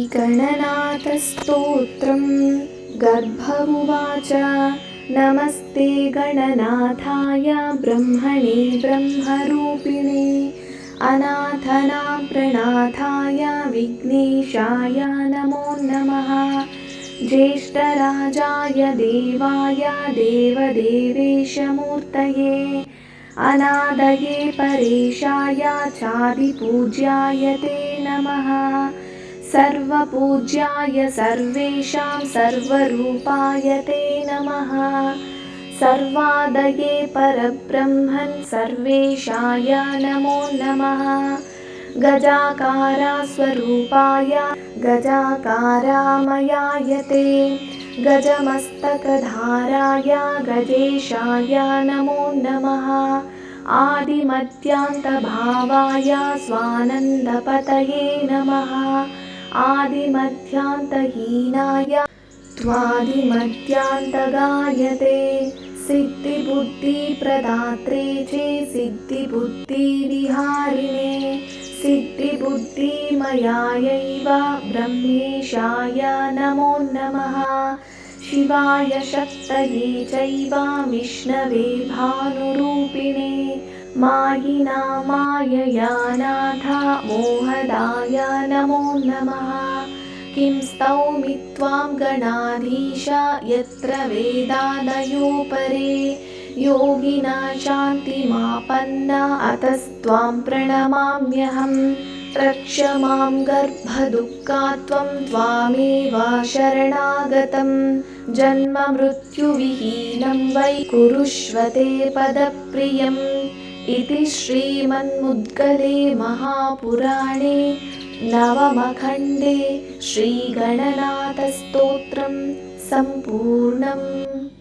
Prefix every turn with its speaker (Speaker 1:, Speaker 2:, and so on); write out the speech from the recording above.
Speaker 1: श्रीगणनाथस्तोत्रं गर्भ उवाच। नमस्ते गणनाथाय ब्रह्मणे ब्रह्मरूपिणे अनाथनां प्रणाथाय विघ्नेशाय नमो नमः। ज्येष्ठराजाय देवाय देवदेवेशमूर्तये अनादये परेशाय चादिपूज्याय ते नमः। सर्वपूज्याय सर्वेषां सर्वरूपाय ते नमः। सर्वादये परब्रह्मन् सर्वेशाय नमो नमः। गजाकारस्वरूपाय गजाकारामयाय ते गजमस्तकधाराय गजेशाय नमो नमः। आदिमध्यान्तभावाय स्वानन्दपतये नमः। आदिमध्यान्तहीनाय त्वादिमध्यान्तगाय ते सिद्धिबुद्धिप्रदात्रे चे सिद्धिबुद्धिविहारिणे सिद्धिबुद्धिमयायैव ब्रह्मेशाय नमो नमः। शिवाय शक्तये चैव विष्णवे भानुरूपिणे मायिना मायया नाथ मोहदाय नमो नमः। किं स्तौमि त्वां गणाधीश यत्र वेदादयो परे योगिना शान्तिमापन्ना अतस्त्वां प्रणमाम्यहम्। रक्ष मां गर्भदुःखात्त्वं त्वामेव शरणागतं जन्ममृत्युविहीनं वै कुरुष्व ते पदप्रियम्। इति श्रीमन्मुद्गले महापुराणे नवमखण्डे श्रीगणनाथस्तोत्रं सम्पूर्णम्।